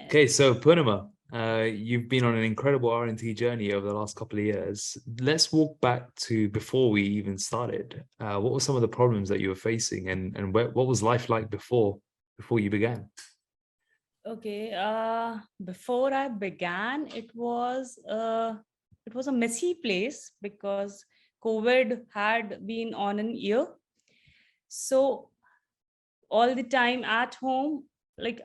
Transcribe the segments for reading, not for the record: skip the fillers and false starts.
Okay, so Purnima, you've been on an incredible RNT journey over the last couple of years. Let's walk back to before we even started. What were some of the problems that you were facing, and what was life like before you began? Okay. Before I began, it was a messy place because COVID had been on an year. So all the time at home, like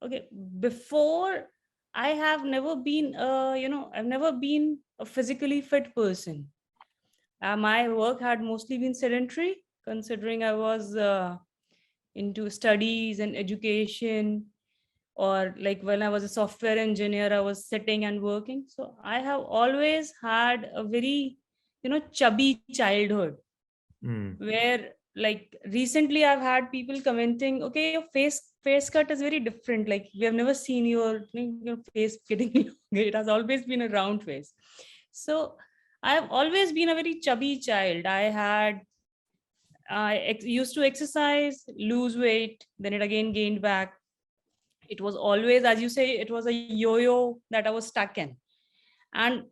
okay, before I have never been, I've never been a physically fit person. My work had mostly been sedentary, considering I was into studies and education, or like when I was a software engineer, I was sitting and working. So I have always had a very, chubby childhood, Mm. where like recently I've had people commenting, okay, your face cut is very different. Like we have never seen your face getting longer. It has always been a round face. So I have always been a very chubby child. I used to exercise, lose weight, then it again gained back. It was always, as you say, it was a yo-yo that I was stuck in. And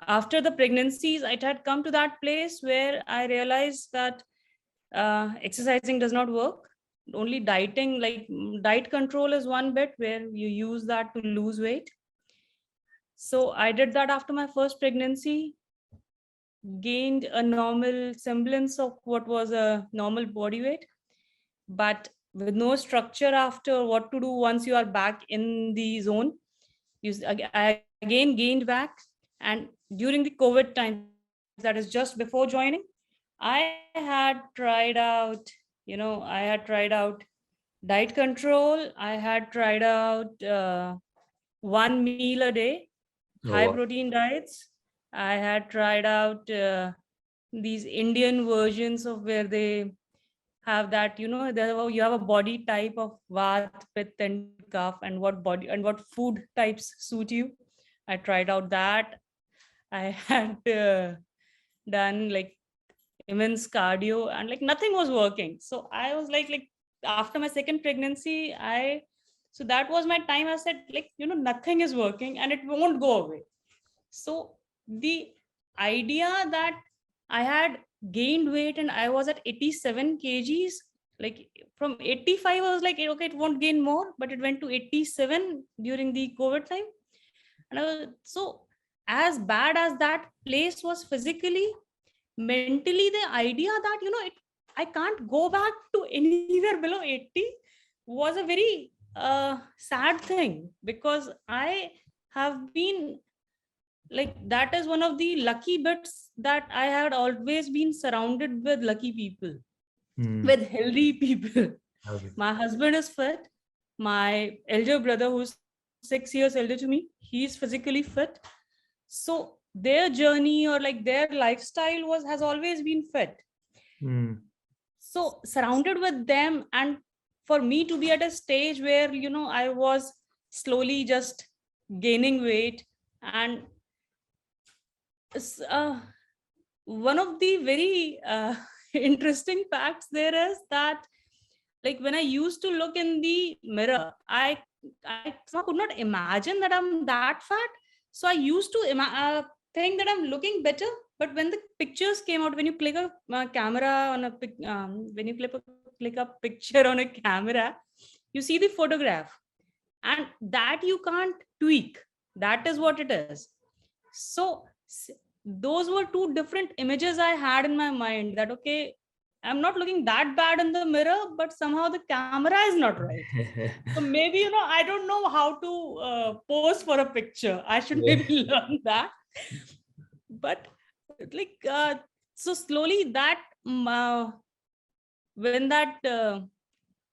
after the pregnancies, it had come to that place where I realized that exercising does not work. Only dieting, like diet control is one bit where you use that to lose weight. So I did that after my first pregnancy, gained a normal semblance of what was a normal body weight, but with no structure after what to do once you are back in the zone. I again gained back. And during the COVID times, that is just before joining, I had tried out, I had tried out diet control. I had tried out one meal a day, Oh, high wow. protein diets. I had tried out these Indian versions of where they have that, you have a body type of vat, pitta, and kapha, and what body and what food types suit you. I tried out that. I had done like immense cardio, and like nothing was working. So I was like after my second pregnancy, so that was my time. I said, like, nothing is working and it won't go away. So the idea that I had gained weight and I was at 87 kgs, like from 85, I was like, okay, it won't gain more, but it went to 87 during the COVID time. And so as bad as that place was physically, mentally, the idea that, I can't go back to anywhere below 80 was a very sad thing, because I have been like, that is one of the lucky bits, that I had always been surrounded with lucky people, Mm. with healthy people. Okay. My husband is fit. My elder brother, who's 6 years elder to me, he's physically fit. So their journey, or like their lifestyle has always been fit. Mm. So surrounded with them, and for me to be at a stage where, I was slowly just gaining weight. And uh, one of the very interesting facts there is that, like, when I used to look in the mirror, I somehow could not imagine that I'm that fat. So I used to think that I'm looking better. But when the pictures came out, when you click a camera on a when you click a picture on a camera, you see the photograph, and that you can't tweak. That is what it is. So those were two different images I had in my mind, that okay, I'm not looking that bad in the mirror, but somehow the camera is not right. So maybe, I don't know how to pose for a picture. I should maybe learn that. But like, so slowly that, when that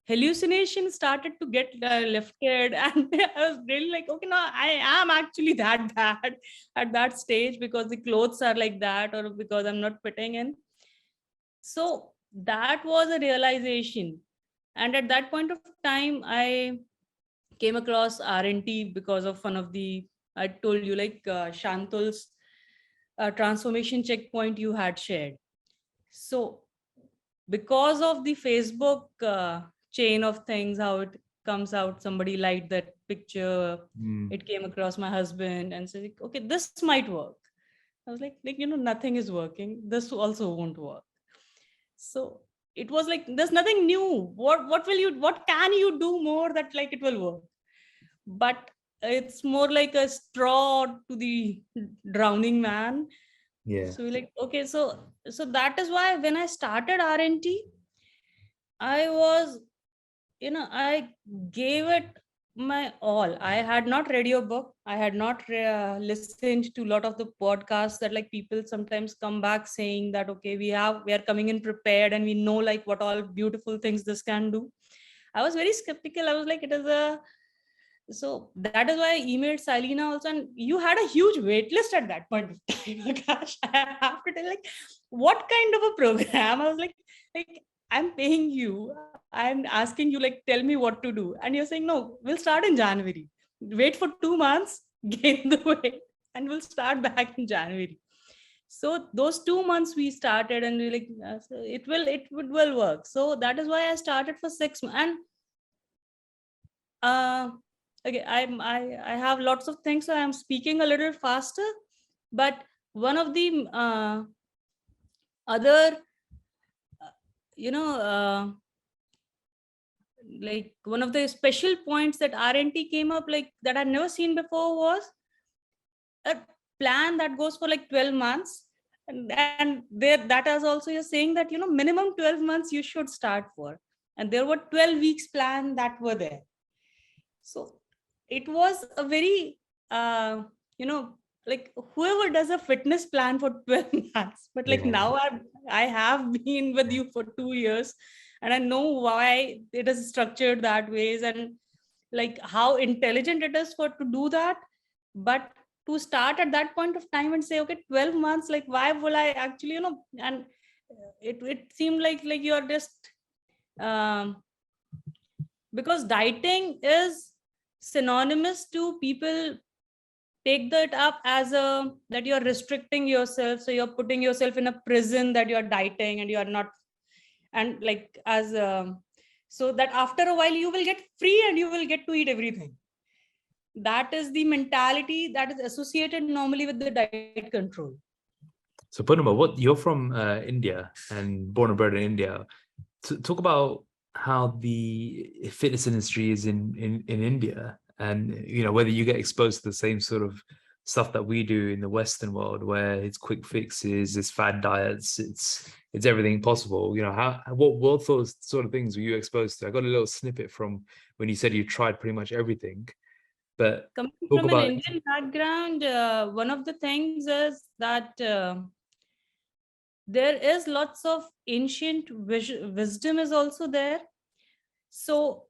hallucination started to get lifted, and I was really like, okay, no, I am actually that bad at that stage, because the clothes are like that, or because I'm not fitting in. So that was a realization. And at that point of time, I came across RNT because of one of the, I told you, like Shantul's transformation checkpoint you had shared. So because of the Facebook chain of things, how it comes out, somebody liked that picture, Mm. it came across my husband and said, okay, this might work. I was like, nothing is working. This also won't work. So it was like, there's nothing new. What can you do more that like it will work? But it's more like a straw to the drowning man. Yeah. So we're like, okay, so that is why when I started RNT, I was, I gave it my all. I had not read your book. I had not listened to a lot of the podcasts that like people sometimes come back saying that, okay, we are coming in prepared and we know like what all beautiful things this can do. I was very skeptical. I was like, so that is why I emailed Salina also, and you had a huge wait list at that point of time. Gosh, I have to tell, like, what kind of a program? I was like, I'm paying you. I'm asking you, like, tell me what to do. And you're saying, no, we'll start in January. Wait for 2 months, gain the weight, and we'll start back in January. So those 2 months we started, and we like, so it would well work. So that is why I started for 6 months. And uh, okay, I have lots of things, so I'm speaking a little faster. But one of the other, you know, like one of the special points that RNT came up like that I'd never seen before was a plan that goes for like 12 months. And there, that is also you're saying that, minimum 12 months you should start for. And there were 12 weeks plan that were there. So it was a very, you know, like whoever does a fitness plan for 12 months, but like now I have been with you for 2 years and I know why it is structured that ways and like how intelligent it is for to do that. But to start at that point of time and say, okay, 12 months, like why will I actually, and it seemed like you're just, um, because dieting is synonymous to people take that up as a that you're restricting yourself, so you're putting yourself in a prison that you're dieting and you're not, and like as so that after a while you will get free and you will get to eat everything. That is the mentality that is associated normally with the diet control. So Purnima, what you're from India and born and bred in India. Talk about how the fitness industry is in India, and whether you get exposed to the same sort of stuff that we do in the Western world, where it's quick fixes, it's fad diets, it's everything possible. What sort of things were you exposed to? I got a little snippet from when you said you tried pretty much everything, but Coming talk from about an Indian background, one of the things is that there is lots of ancient wisdom is also there. So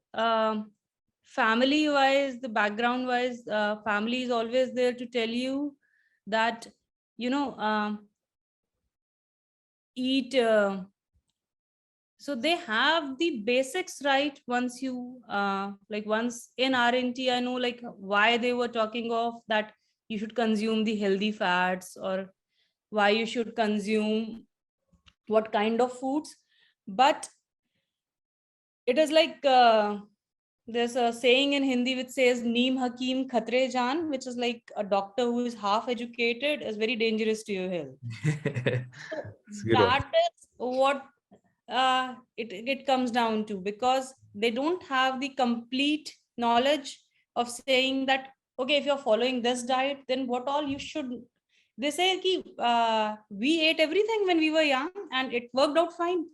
family wise, the background wise, family is always there to tell you that, eat, so they have the basics right. Once you like once in RNT, I know like why they were talking of that you should consume the healthy fats, or why you should consume what kind of foods. But it is like there's a saying in Hindi which says Neem Hakim Khatre Jaan, which is like a doctor who is half educated is very dangerous to your health. So that is what it comes down to, because they don't have the complete knowledge of saying that, okay, if you're following this diet, then what all you should. They say ki, we ate everything when we were young and it worked out fine.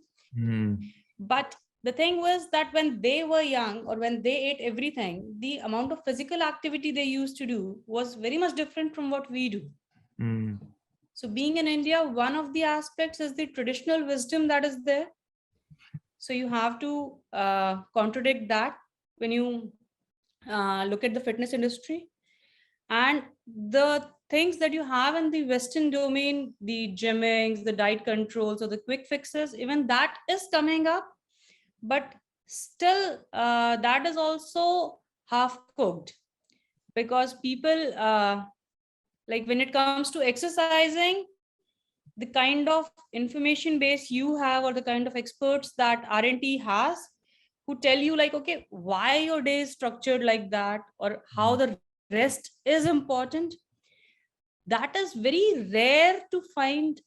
But the thing was that when they were young or when they ate everything, the amount of physical activity they used to do was very much different from what we do. So being in India, one of the aspects is the traditional wisdom that is there. So you have to contradict that when you look at the fitness industry. And the things that you have in the Western domain, the gymmings, the diet controls, or the quick fixes, even that is coming up. But still, that is also half cooked, because people, like when it comes to exercising, the kind of information base you have or the kind of experts that RNT has, who who tell you like, okay, why your day is structured like that, or how the rest is important, that is very rare to find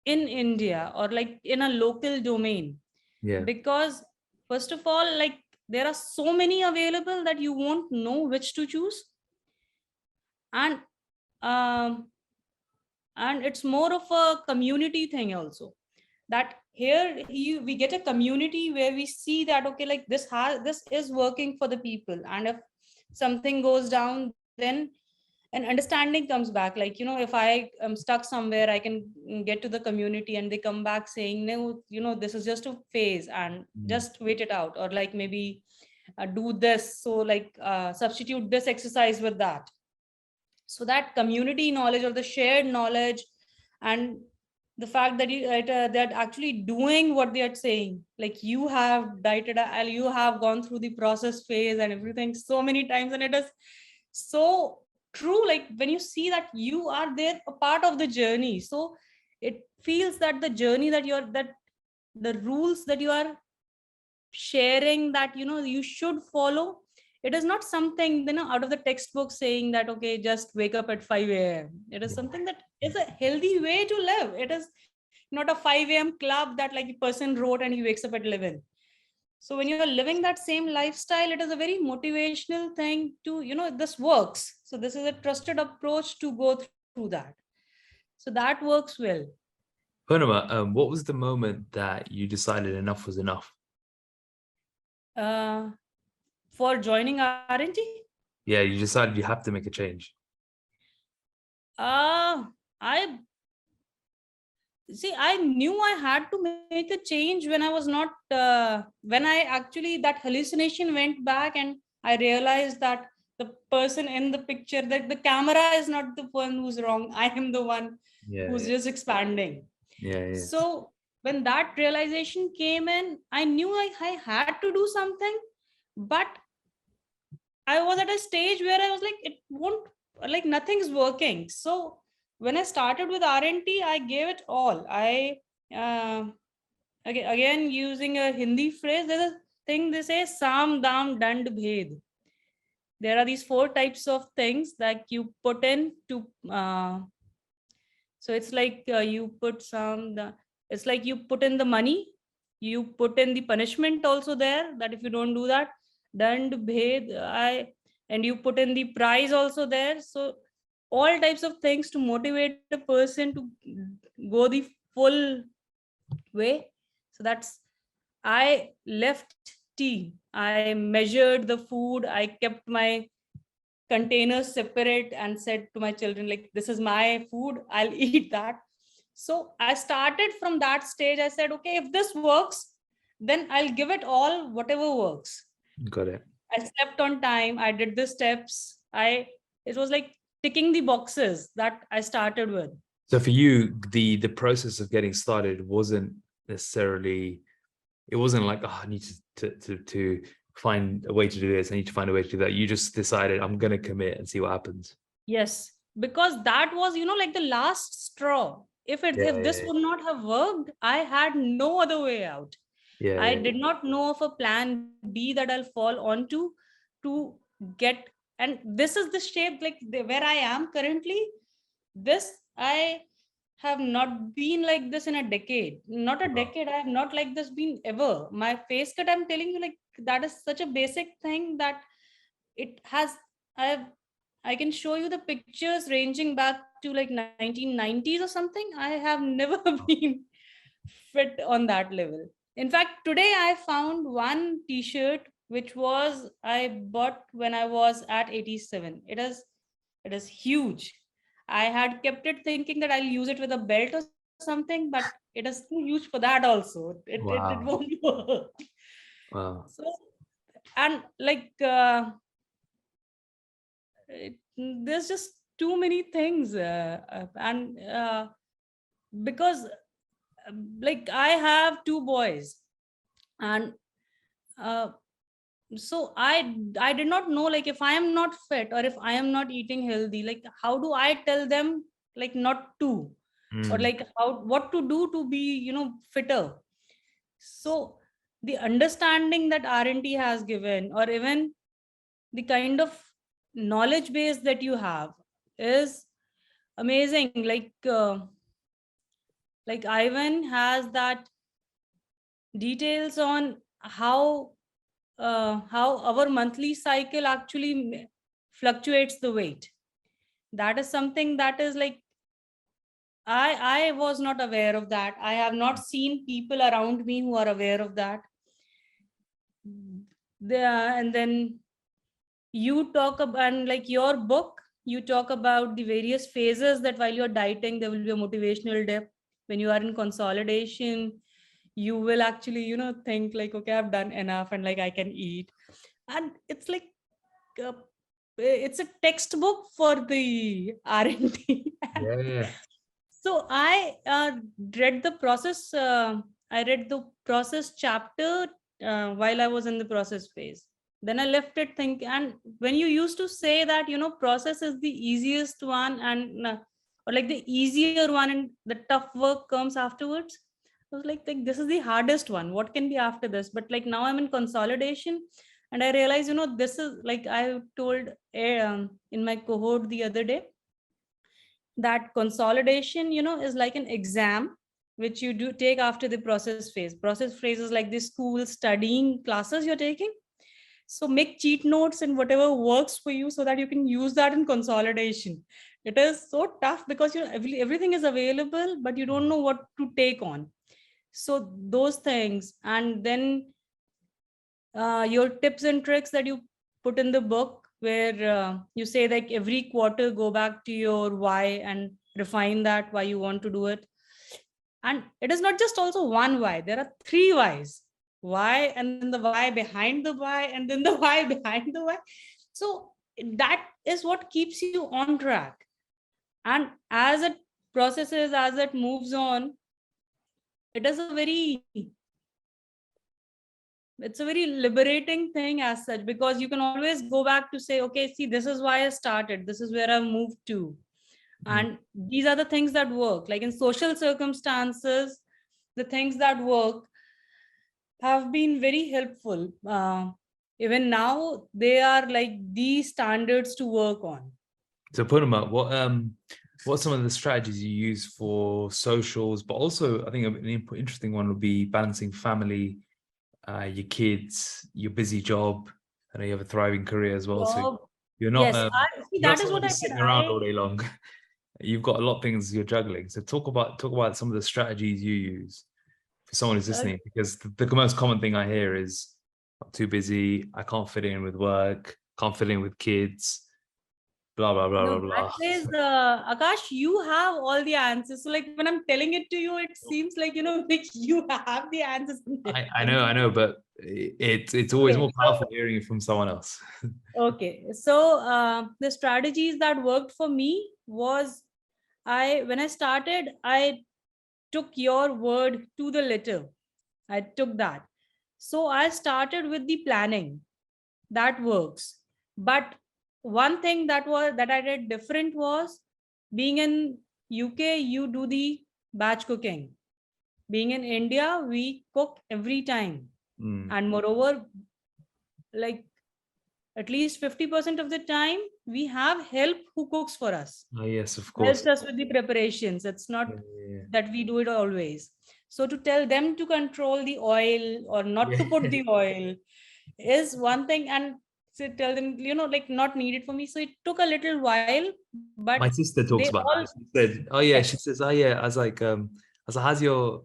in India or like in a local domain. Yeah. Because first of all, like there are so many available that you won't know which to choose. And um, and it's more of a community thing also, that here we get a community where we see that okay, like this is working for the people, and if something goes down, then an understanding comes back. Like, you know, if I am stuck somewhere, I can get to the community and they come back saying, no, you know, this is just a phase and just wait it out, or like maybe do this, so like substitute this exercise with that. So that community knowledge or the shared knowledge, and the fact that they're actually doing what they are saying, like you have dieted, you have gone through the process phase and everything so many times, and it is so true. Like when you see that you are there, a part of the journey, so it feels that the journey that you're, that the rules that you are sharing, that you know you should follow, it is not something, you know, out of the textbook saying that okay, just wake up at 5 a.m. It is something that is a healthy way to live. It is not a 5 a.m. club that like a person wrote and he wakes up at 11. So when you're living that same lifestyle, it is a very motivational thing to, you know, this works. So this is a trusted approach to go through that. So that works well. Purnima, what was the moment that you decided enough was enough? uh, for joining RNT, Yeah, you decided you have to make a change. I see, I knew I had to make a change when I was not, when I actually, that hallucination went back and I realized that the person in the picture, that the camera is not the one who's wrong. I am the one who's just expanding. Yeah. So when that realization came in, I knew I had to do something, but I was at a stage where I was like, it won't, like nothing's working. So when I started with RNT, I gave it all. Uh, again, using a Hindi phrase, there's a thing they say, Sam, Dam, Dand, Bhed. There are these 4 types of things that you put in to, so it's like you put it's like you put in the money, you put in the punishment also there, that if you don't do that, Dand, Bhed, and you put in the prize also there. So all types of things to motivate a person to go the full way. So that's, I left tea, I measured the food, I kept my containers separate and said to my children, like, this is my food, I'll eat that. So I started from that stage. I said, okay, if this works, then I'll give it all, whatever works. Got it. I slept on time, I did the steps, it was like ticking the boxes that I started with. So for you, the process of getting started wasn't necessarily, it wasn't like, oh, I need to find a way to do this, I need to find a way to do that. You just decided, I'm going to commit and see what happens. Yes, because that was, you know, like the last straw. If this would not have worked, I had no other way out. I did not know of a plan B that I'll fall onto to get, and this is the shape, like where I am currently. This, I have not been like this in a decade. Not a decade. I have not like this been ever. My face cut, I'm telling you, like that is such a basic thing that it has, I can show you the pictures ranging back to like 1990s or something. I have never been fit on that level. In fact, today I found one t-shirt which was I bought when I was at 87. It is huge. I had kept it thinking that I'll use it with a belt or something, but it is too huge for that also. It won't work. Wow. So, and like there's just too many things, and because like I have 2 boys, and uh, so I did not know, like if I am not fit or if I am not eating healthy, like how do I tell them like not to, or like how, what to do to be, you know, fitter. So the understanding that RNT has given, or even the kind of knowledge base that you have, is amazing. Like Ivan has that details on how our monthly cycle actually fluctuates the weight. That is something that is like, I was not aware of that. I have not seen people around me who are aware of that. And then you talk about, and like your book, you talk about the various phases, that while you're dieting, there will be a motivational dip. When you are in consolidation, you will actually, think like, okay, I've done enough and like I can eat. And it's like, uh, it's a textbook for the R&D. Yeah. So I read the process. I read the process chapter while I was in the process phase. Then I left it thinking. And when you used to say that, process is the easiest one, and or like the easier one, and the tough work comes afterwards, I was like, this is the hardest one. What can be after this? But like now I'm in consolidation, and I realize, this is like I told in my cohort the other day, that consolidation, is like an exam which you do take after the process phase. Process phase is like the school studying classes you're taking. So make cheat notes and whatever works for you, so that you can use that in consolidation. It is so tough because everything is available, but you don't know what to take on. So those things, and then your tips and tricks that you put in the book, where you say like every quarter go back to your why and refine that why you want to do it. And it is not just also one why, there are three whys: why, and then the why behind the why, and then the why behind the why. So that is what keeps you on track. And as it processes, as it moves on, it is it's a very liberating thing as such, because you can always go back to say, okay, see, this is why I started, this is where I moved to, and these are the things that work. Like in social circumstances, the things that work have been very helpful. Even now they are like the standards to work on. So Purnima, what are some of the strategies you use for socials, but also I think an interesting one would be balancing family, your kids, your busy job. I know you have a thriving career as well, so you're not Yes, see, you're not that is someone what I just said. sitting around all day long. You've got a lot of things you're juggling. So talk about some of the strategies you use for someone who's listening, because the most common thing I hear is, I'm too busy, I can't fit in with work, can't fit in with kids, blah blah blah No, blah blah. that is, Akash, you have all the answers. So like when I'm telling it to you, it seems like, like you have the answers. I know, but it's always Okay, more powerful hearing it from someone else. okay. So the strategies that worked for me was, when I started, I took your word to the letter. I took that. So I started with the planning. That works. But one thing that I did different was, being in UK, you do the batch cooking. Being in India, we cook every time. And moreover, like at least 50% of the time, we have help who cooks for us, Oh, yes, of helps course. us with the preparations. It's not that we do it always. So to tell them to control the oil or not to put the oil is one thing, and to tell them, like not needed for me. So it took a little while, but My sister they talks about all, that. She said, "Oh yeah," yes. she says, "Oh yeah." I was like, how's your?"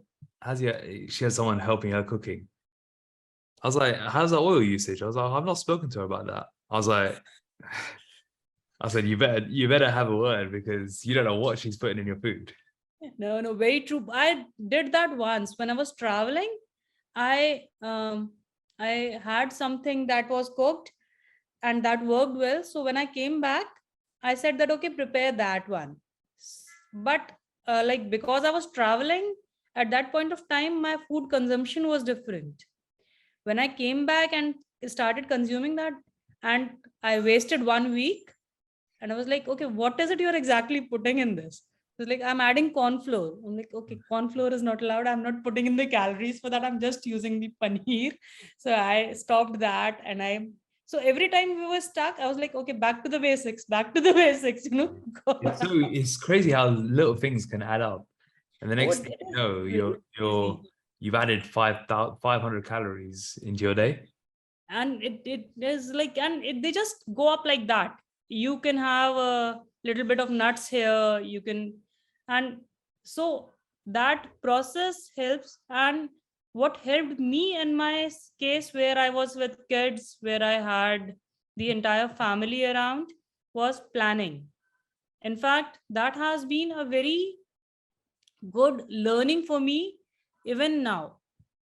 She has someone helping her cooking. I was like, "How's the oil usage?" I was like, "I've not spoken to her about that." I was like, I said, "You better have a word, because you don't know what she's putting in your food." No, very true. I did that once when I was traveling. I had something that was cooked and that worked well. So when I came back, I said that, okay, prepare that one. But like, because I was traveling at that point of time, my food consumption was different. When I came back and started consuming that, and I wasted 1 week, and I was like, okay, what is it you're exactly putting in this? It's like, I'm adding corn flour. I'm like, okay, corn flour is not allowed. I'm not putting in the calories for that. I'm just using the paneer. So I stopped that. So every time we were stuck, I was like, okay, back to the basics, back to the basics, Go It's crazy how little things can add up. And the Oh, next thing it you is know, very easy. you've added 500 calories into your day. And it is like, they just go up like that. You can have a little bit of nuts here, you can, and so that process helps. And what helped me in my case, where I was with kids, where I had the entire family around, was planning. In fact, that has been a very good learning for me even now,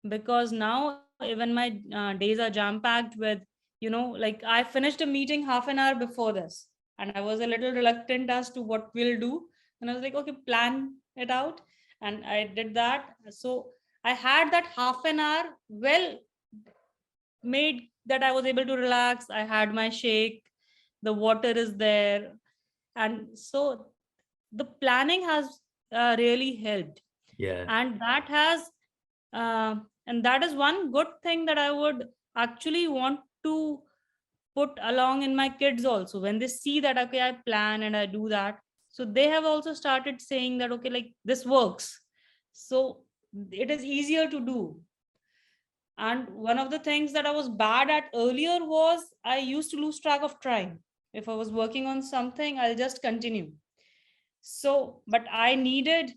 because now even my days are jam packed with, like, I finished a meeting half an hour before this, and I was a little reluctant as to what we'll do, and I was like, okay, plan it out. And I did that. So I had that half an hour well made, that I was able to relax. I had my shake, the water is there. And so the planning has really helped. Yeah. And that has and that is one good thing that I would actually want to put along in my kids also. When they see that, okay, I plan and I do that, so they have also started saying that, okay, like, this works. So it is easier to do. And one of the things that I was bad at earlier was, I used to lose track of time. If I was working on something, I'll just continue. So but I needed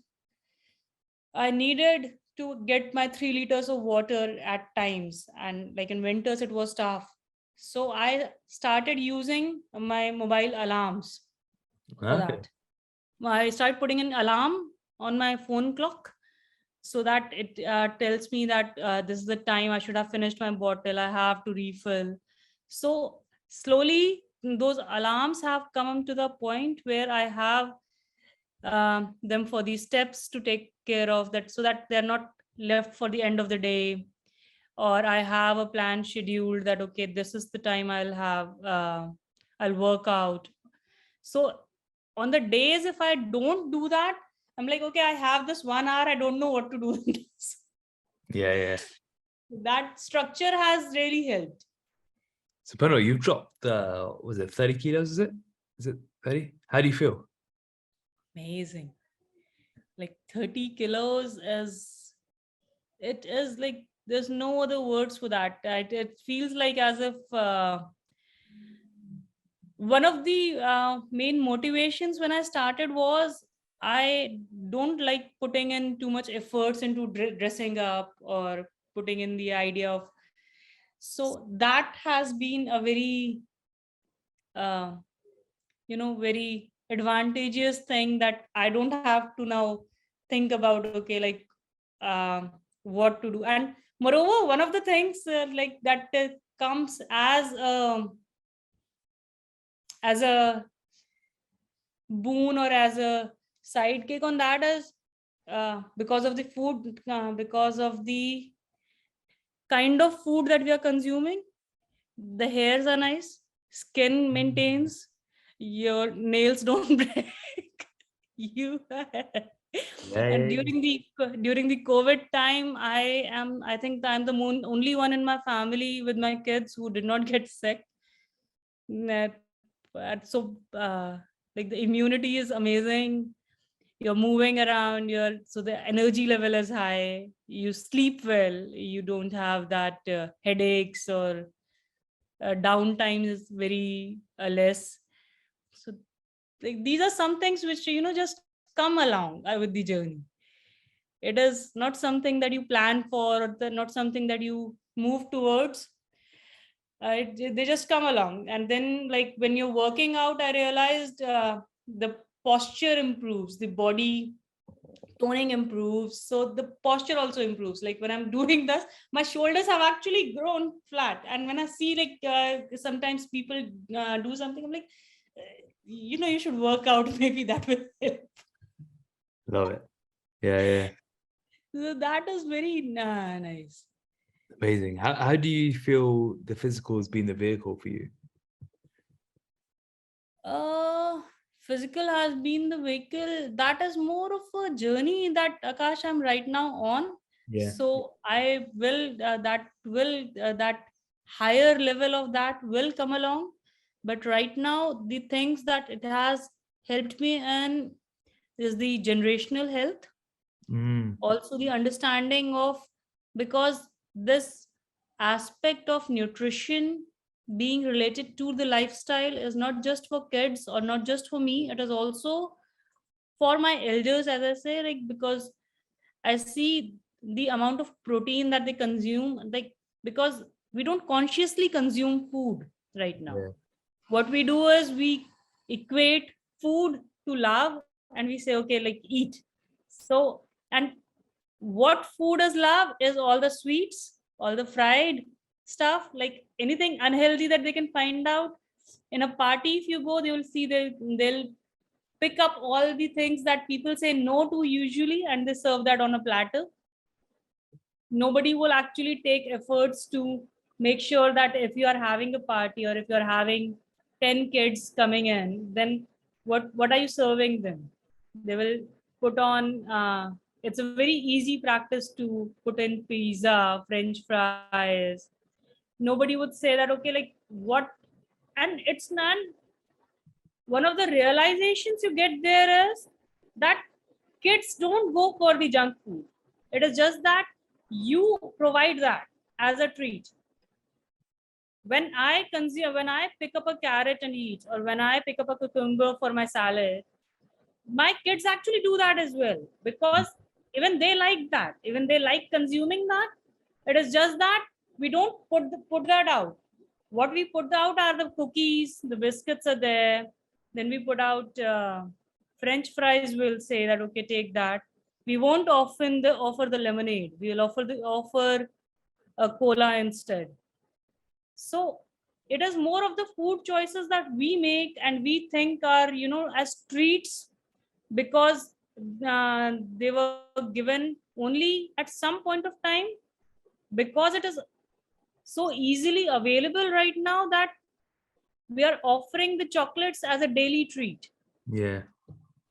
to get my 3 liters of water at times, and like in winters, it was tough. So I started using my mobile alarms for Okay. that. I started putting an alarm on my phone clock, so that it tells me that this is the time I should have finished my bottle. I have to refill. So slowly, those alarms have come to the point where I have them for these steps to take care of that, so that they're not left for the end of the day. Or I have a plan scheduled that, okay, this is the time I'll work out. So on the days if I don't do that, I'm like, okay, I have this 1 hour, I don't know what to do with this. Yeah, yeah. That structure has really helped. So Purnima, you've dropped was it 30 kilos, is it? Is it 30? How do you feel? Amazing. Like 30 kilos is like, there's no other words for that. It feels like as if one of the main motivations when I started was, I don't like putting in too much efforts into dressing up, or putting in the idea of, so that has been a very uh, very advantageous thing, that I don't have to now think about, okay, like, what to do. And moreover, one of the things like that comes as a boon, or as a sidekick on that, is because of the food, because of the kind of food that we are consuming. The hairs are nice, skin maintains, your nails don't break. you Yeah, and yeah, during the COVID time, I think I'm the only one in my family with my kids who did not get sick. That- so like, the immunity is amazing. You're moving around, so the energy level is high, you sleep well, you don't have that headaches, or downtime is very less. So like, these are some things which just come along with the journey. It is not something that you plan for, or not something that you move towards. They just come along. And then, like, when you're working out, I realized the posture improves, the body toning improves, so the posture also improves. Like, when I'm doing this, my shoulders have actually grown flat. And when I see, like, sometimes people do something, I'm like, you should work out. Maybe that will help. love it. Yeah, yeah. So that is very nice. Amazing. How do you feel the physical has been the vehicle for you? uh physical has been the vehicle. That is more of a journey that Akash I'm right now on. Yeah. So I will that higher level of that will come along. But right now, the things that it has helped me in is the generational health, Mm. also the understanding of, because this aspect of nutrition being related to the lifestyle is not just for kids or not just for me, it is also for my elders, as I say, like, because I see the amount of protein that they consume, like, because we don't consciously consume food right now. Yeah. What we do is we equate food to love, and we say, okay, like, eat. So, and what food is love is all the sweets, all the fried stuff, like anything unhealthy that they can find out. In a party, if you go, they will see, they'll pick up all the things that people say no to usually, and they serve that on a platter. Nobody will actually take efforts to make sure that if you are having a party or if you're having 10 kids coming in, then what are you serving them? They will put on it's a very easy practice to put in pizza, french fries. Nobody would say that, okay, like, what? And it's not, one of the realizations you get there is that kids don't go for the junk food. It is just that you provide that as a treat. When I consume, when I pick up a carrot and eat, or when I pick up a cucumber for my salad, my kids actually do that as well, because even they like that, even they like consuming that. It is just that we don't put that out. What we put out are the cookies, the biscuits are there. Then we put out french fries. We'll say that, okay, take that. We won't offer the lemonade. We will offer a cola instead. So it is more of the food choices that we make and we think are, as treats, because they were given only at some point of time, because it is so easily available right now that we are offering the chocolates as a daily treat. Yeah.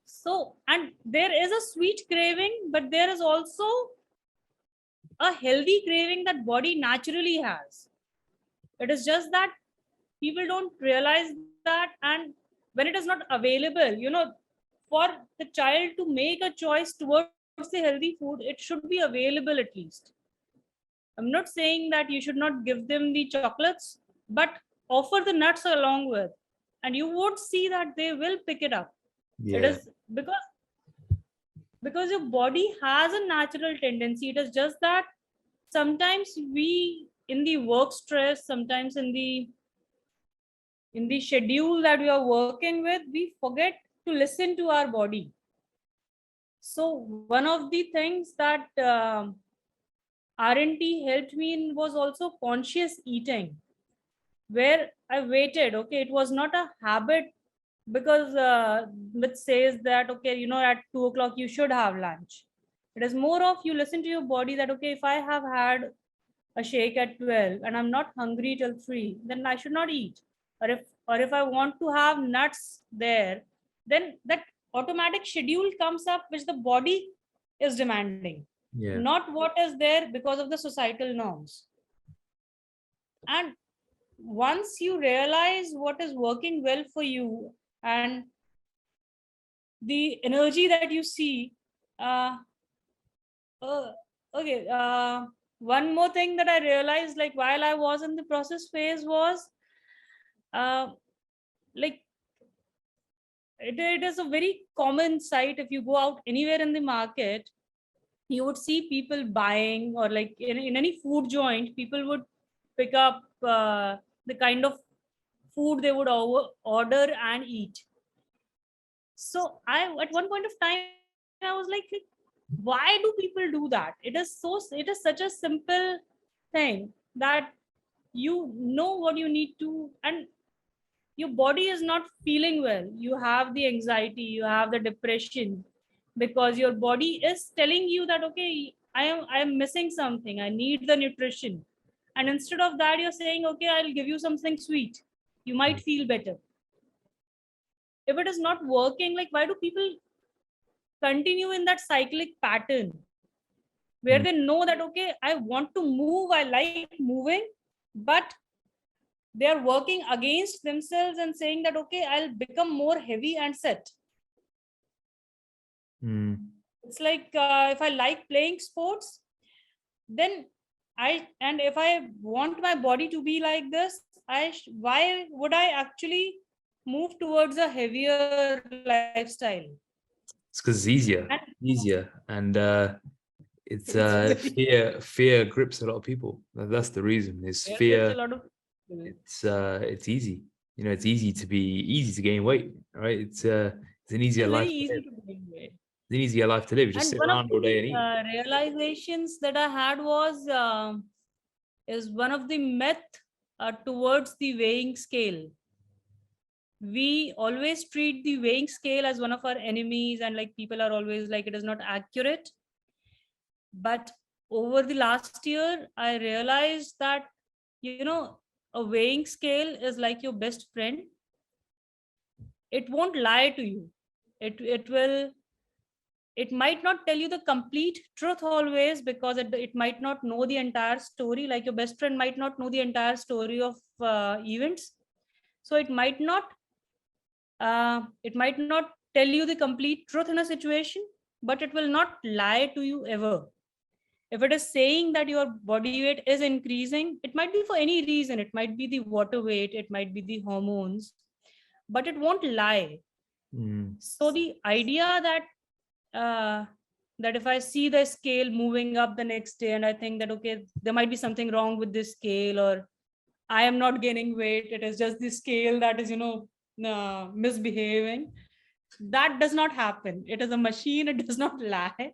So, and there is a sweet craving, but there is also a healthy craving that body naturally has. It is just that people don't realize that, and when it is not available, for the child to make a choice towards the healthy food, it should be available at least. I'm not saying that you should not give them the chocolates, but offer the nuts along with, and you would see that they will pick it up. It Yeah. is because your body has a natural tendency. It is just that sometimes we, in the work stress, sometimes in the schedule that we are working with, we forget to listen to our body. So one of the things that RNT helped me in was also conscious eating, where I waited. Okay, it was not a habit, because which says that, okay, at 2 o'clock you should have lunch. It is more of you listen to your body that, okay, if I have had a shake at 12 and I'm not hungry till 3, then I should not eat. Or if I want to have nuts there, then that automatic schedule comes up which the body is demanding, Yeah. not what is there because of the societal norms. And once you realize what is working well for you and the energy that you see, uh, uh okay, one more thing that I realized, like, while I was in the process phase was, uh like, it is a very common sight. If you go out anywhere in the market, you would see people buying, or like in any food joint, people would pick up the kind of food they would order and eat. So I, at one point of time, I was like, why do people do that? It is such a simple thing that you know what you need to, and your body is not feeling well, you have the anxiety, you have the depression, because your body is telling you that, okay, I am missing something, I need the nutrition. And instead of that, you're saying, okay, I'll give you something sweet, you might feel better. if it is not working, like why do people continue in that cyclic pattern where they know that, okay, I want to move, I like moving, but they are working against themselves and saying that, okay, I'll become more heavy and set. It's like if I like playing sports, then and if I want my body to be like this, why would I actually move towards a heavier lifestyle? It's because it's easier, and it's fear grips a lot of people. That's the reason. Is fear. It's easy. You know, it's easy to gain weight, right? It's an easier life. Very easy to gain weight. It's an easier life to live. You just sit around all day and eat. Realizations that I had was is one of the myth towards the weighing scale. We always treat the weighing scale as one of our enemies, and like people are always like it is not accurate. But over the last year, I realized that, you know, a weighing scale is like your best friend. It won't lie to you. It might not tell you the complete truth always, because it might not know the entire story. Like your best friend might not know the entire story of events, so it might not tell you the complete truth in a situation, but it will not lie to you ever. If it is saying that your body weight is increasing, it might be for any reason. It might be the water weight, it might be the hormones, but it won't lie. So the idea that if I see the scale moving up the next day and I think that, okay, there might be something wrong with this scale, or I am not gaining weight, it is just the scale that is, misbehaving. That does not happen. It is a machine. It does not lie.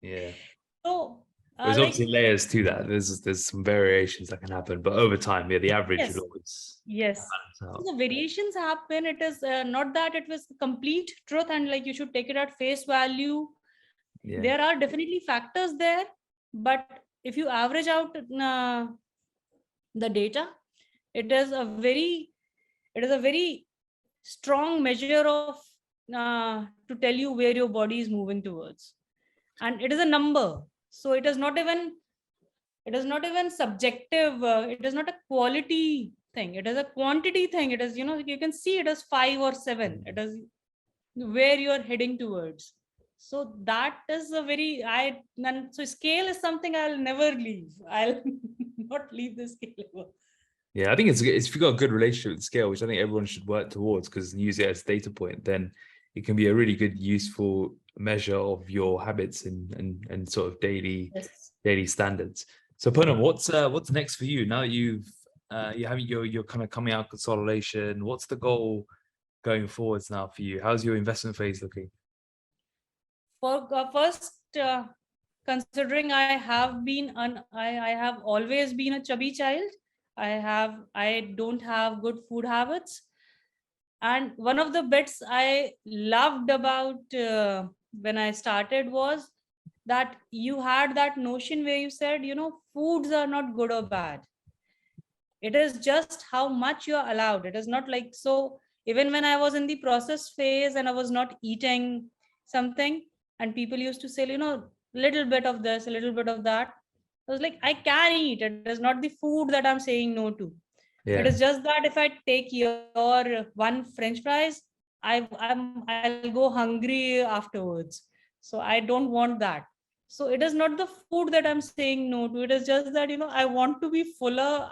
Yeah. So there's obviously layers to that. There's some variations that can happen, but over time, the average would always. Yes. So the variations happen. It is not that it was complete truth and like you should take it at face value. Yeah. There are definitely factors there, but if you average out the data, it is a very strong measure of to tell you where your body is moving towards, and it is a number. So it is not even subjective. It is not a quality thing. It is a quantity thing. It is, you can see it as 5 or 7. It is where you are heading towards. So that is a very so scale is something I'll never leave. I'll not leave the scale ever. Yeah, I think it's if you've got a good relationship with the scale, which I think everyone should work towards, because use it as a data point, then it can be a really good, useful measure of your habits and sort of daily standards. So Purnima, what's next for you now that you're kind of coming out consolidation? What's the goal going forwards now for you? How's your investment phase looking? For first, considering I have always been a chubby child. I don't have good food habits, and one of the bits I loved about when I started was that you had that notion where you said, foods are not good or bad. It is just how much you're allowed. It is not like, so even when I was in the process phase and I was not eating something, and people used to say, little bit of this, a little bit of that, I was like, I can eat. It is not the food that I'm saying no to. Yeah. It is just that if I take your one French fries, I'll go hungry afterwards. So I don't want that. So it is not the food that I'm saying no to. It is just that, I want to be fuller.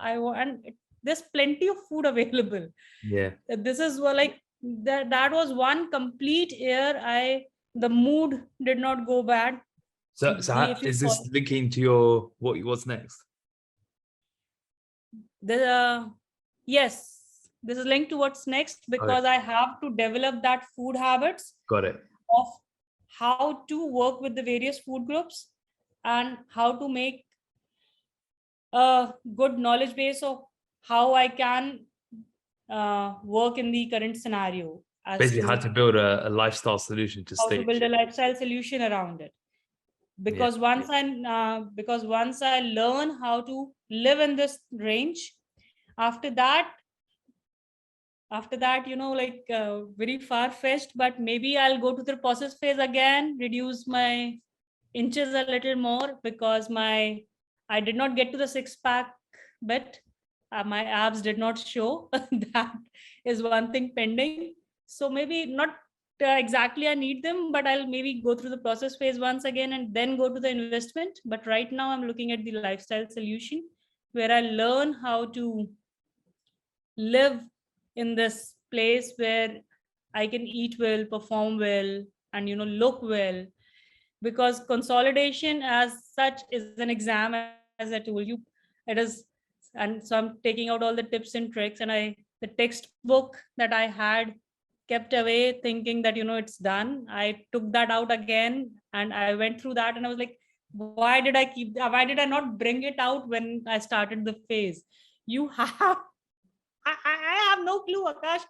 There's plenty of food available. Yeah. This is like that was one complete year. The mood did not go bad. So is this linking to what's next? Yes, this is linked to what's next, because I have to develop that food habits. Got it. Of how to work with the various food groups and how to make a good knowledge base of how I can work in the current scenario. Basically, how to build a lifestyle solution to how to build a lifestyle solution around it. Because once I learn how to live in this range, after that, After that, like very far-fetched, but maybe I'll go to the process phase again, reduce my inches a little more, because I did not get to the six-pack bit. My abs did not show. That is one thing pending. So maybe not exactly I need them, but I'll maybe go through the process phase once again and then go to the investment. But right now I'm looking at the lifestyle solution, where I learn how to live in this place where I can eat well, perform well, and look well. Because consolidation as such is an exam, as I told you. It is, and so I'm taking out all the tips and tricks, and the textbook that I had kept away, thinking that it's done. I took that out again and I went through that, and I was like, why did I not bring it out when I started the phase? You have I have no clue, Akash.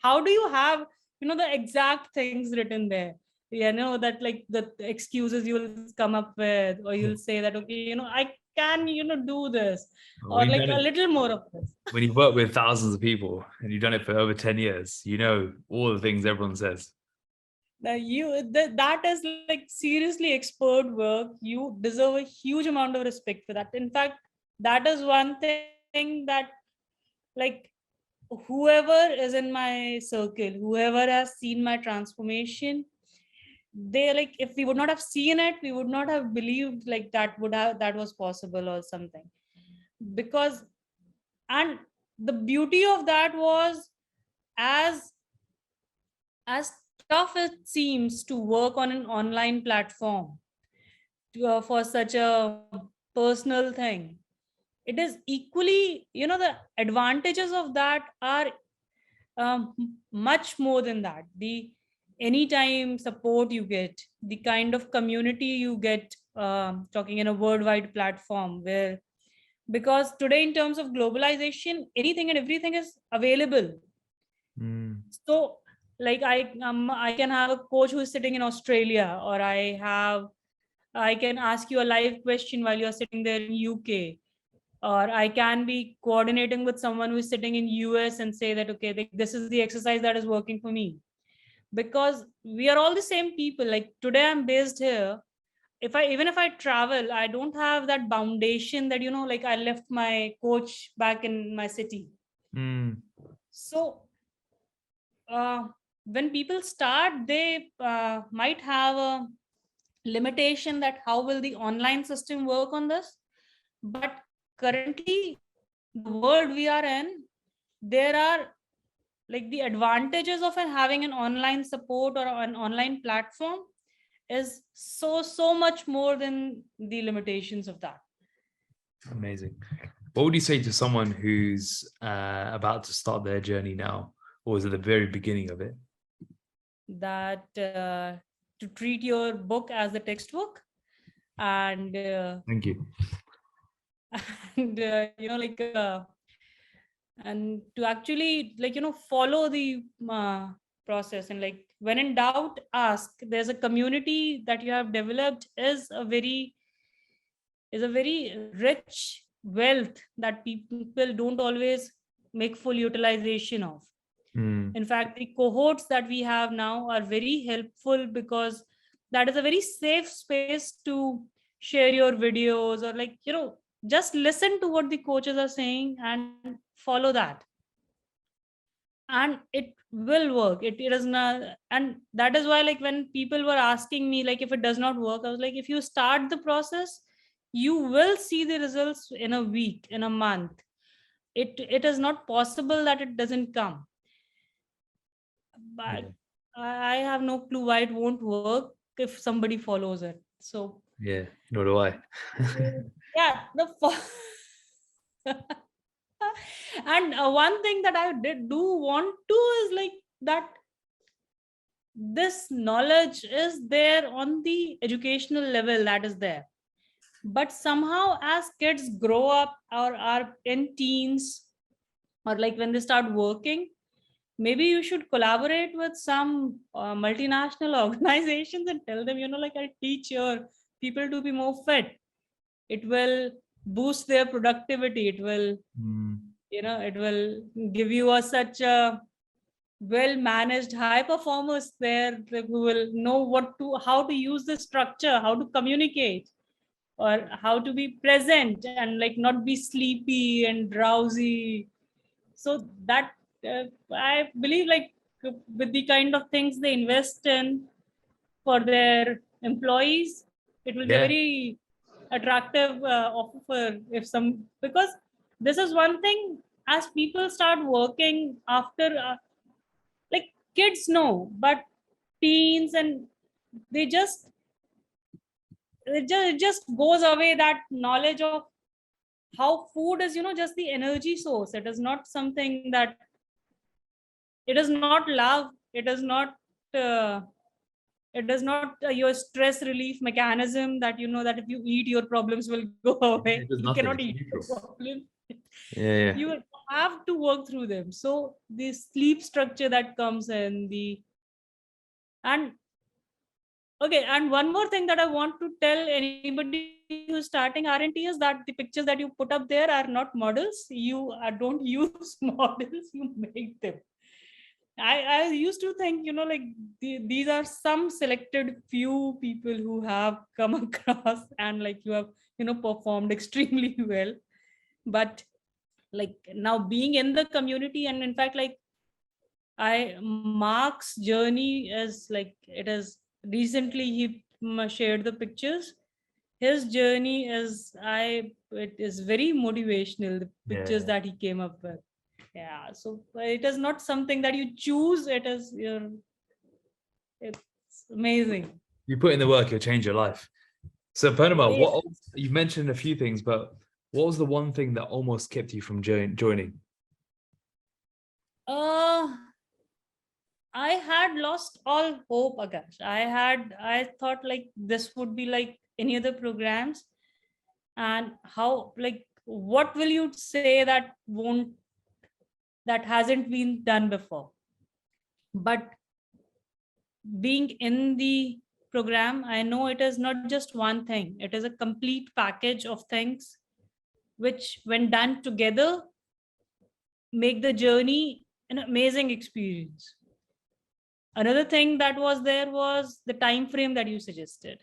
How do you have the exact things written there? That like the excuses you will come up with, or you'll say that, okay, I can do this, or When you've like done a it, little more of this. when you've worked with thousands of people and you've done it for over 10 years, you know all the things everyone says. That is like seriously expert work. You deserve a huge amount of respect for that. In fact, that is one thing that, like, whoever is in my circle, whoever has seen my transformation, they, like, if we would not have seen it, we would not have believed like that was possible or something. Because, and the beauty of that was, as as tough it seems to work on an online platform, for such a personal thing, it is equally, the advantages of that are much more than that. The anytime support you get, the kind of community you get, talking in a worldwide platform, where, because today in terms of globalization, anything and everything is available. Mm. So, like, I can have a coach who is sitting in Australia, or I can ask you a live question while you're sitting there in UK, or I can be coordinating with someone who is sitting in US and say that, okay, this is the exercise that is working for me. Because we are all the same people. Like, today I'm based here. If I travel, I don't have that foundation that, like, I left my coach back in my city. Mm. So uh, when people start, they might have a limitation that how will the online system work on this. But currently, the world we are in, there are, like, the advantages of having an online support or an online platform is so much more than the limitations of that. Amazing. What would you say to someone who's about to start their journey now, or is at the very beginning of it? That to treat your book as a textbook, and Thank you. and like, and to actually, like, follow the process, and, like, when in doubt, ask. There's a community that you have developed is a very rich wealth that people don't always make full utilization of. Mm. In fact, the cohorts that we have now are very helpful, because that is a very safe space to share your videos, or, like, just listen to what the coaches are saying and follow that. And it will work. It is not. And that is why, like, when people were asking me, like, if it does not work, I was like, if you start the process, you will see the results in a week, in a month. It is not possible that it doesn't come. Yeah. But I have no clue why it won't work if somebody follows it. So Yeah. Nor do I. yeah, and one thing that I did do want to is, like, that this knowledge is there on the educational level, that is there. But somehow, as kids grow up or are in teens, or, like, when they start working, maybe you should collaborate with some multinational organizations and tell them, like, I teach your people to be more fit. It will boost their productivity. It will Mm. it will give you such a well managed high performers there who will know how to use the structure, how to communicate, or how to be present and like not be sleepy and drowsy. So that I believe like with the kind of things they invest in for their employees, it will be a Yeah. very attractive offer if some, because this is one thing, as people start working after like kids know, but teens and they just it just goes away that knowledge of how food is just the energy source. It is not something that, it is not love, it is not uh, your stress relief mechanism that that if you eat your problems will go away. It does You nothing. cannot It's eat your neutral. problem. Yeah, yeah. You have to work through them. So the sleep structure that comes in the, and okay, and one more thing that I want to tell anybody who's starting RNT is that the pictures that you put up there are not models. You don't use models, you make them. I used to think, like these are some selected few people who have come across and like you have, performed extremely well. But like now being in the community, and in fact, like Mark's journey is like, it is recently he shared the pictures. His journey it is very motivational, the Yeah, pictures yeah. that he came up with. Yeah, so it is not something that you choose, it is your, it's amazing. You put in the work, you'll change your life. So, Purnima, Yeah. you mentioned a few things, but what was the one thing that almost kept you from joining? uh I had lost all hope, Akash. I thought like this would be like any other programs, and how, like, what will you say that hasn't been done before? But being in the program, I know it is not just one thing, it is a complete package of things which when done together make the journey an amazing experience. Another thing that was there was the time frame that you suggested.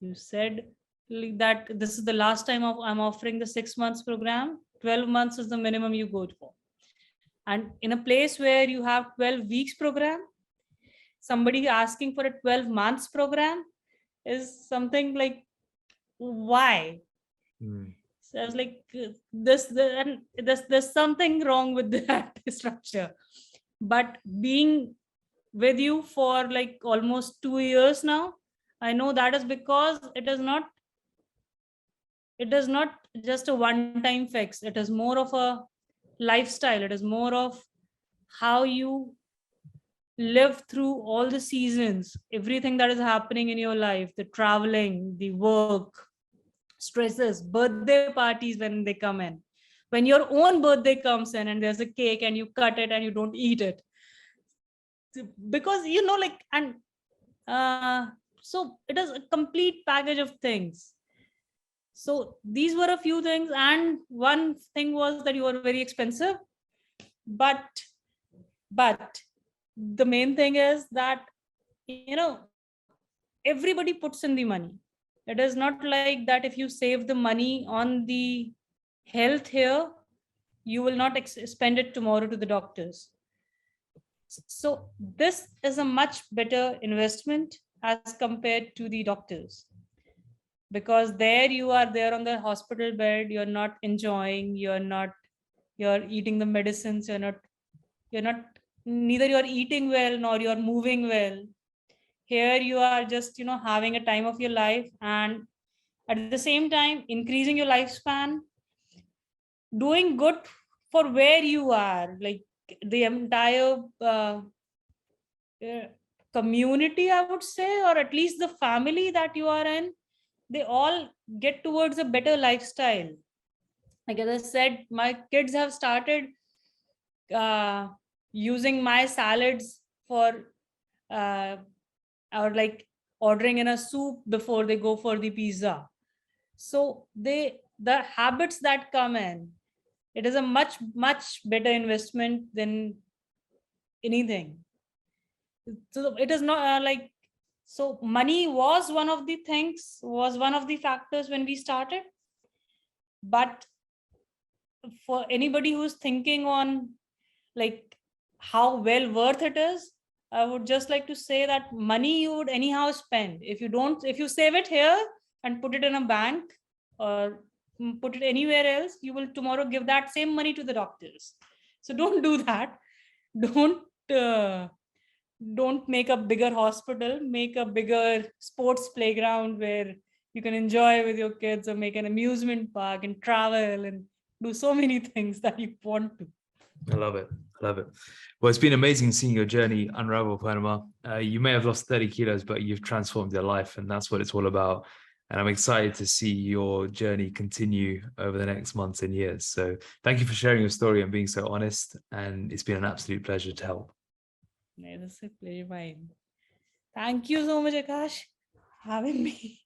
You said like that this is the last time I'm offering the 6 months program. 12 months is the minimum you go for. And in a place where you have 12 weeks program, somebody asking for a 12 months program is something like, why? Hmm. So I was like, and there's something wrong with that structure. But being with you for like almost 2 years now, I know that is because it is not just a one time fix. It is more of a lifestyle. It is more of how you live through all the seasons, everything that is happening in your life, the traveling, the work, stresses, birthday parties when they come in. When your own birthday comes in and there's a cake and you cut it and you don't eat it. Because like, and uh so it is a complete package of things. So these were a few things, and one thing was that you were very expensive, but the main thing is that everybody puts in the money. It is not like that if you save the money on the health here, you will not spend it tomorrow to the doctors. So this is a much better investment as compared to the doctors, because there you are there on the hospital bed, you're not enjoying, you're eating the medicines, you're not neither you're eating well nor you're moving well. Here you are just having a time of your life, and at the same time increasing your lifespan, doing good for where you are, like the entire uh, community, I would say, or at least the family that you are in, they all get towards a better lifestyle. Like as I said, my kids have started uh, using my salads for uh, or like ordering in a soup before they go for the pizza. So the habits that come in, It is a much, much better investment than anything. So it is not like, so money was one of the things, was one of the factors when we started. But for anybody who's thinking on like how well worth it is, I would just like to say that money you would anyhow spend. If you save it here and put it in a bank or put it anywhere else, you will tomorrow give that same money to the doctors. So don't do that. Don't uh, don't make a bigger hospital, make a bigger sports playground where you can enjoy with your kids, or make an amusement park and travel and do so many things that you want to. I love it. I love it. Well, it's been amazing seeing your journey unravel, Purnima. You may have lost 30 kilos, but you've transformed your life, and that's what it's all about. And I'm excited to see your journey continue over the next months and years. So thank you for sharing your story and being so honest. And it's been an absolute pleasure to help. It's a pleasure mine. Thank you so much, Akash, having me.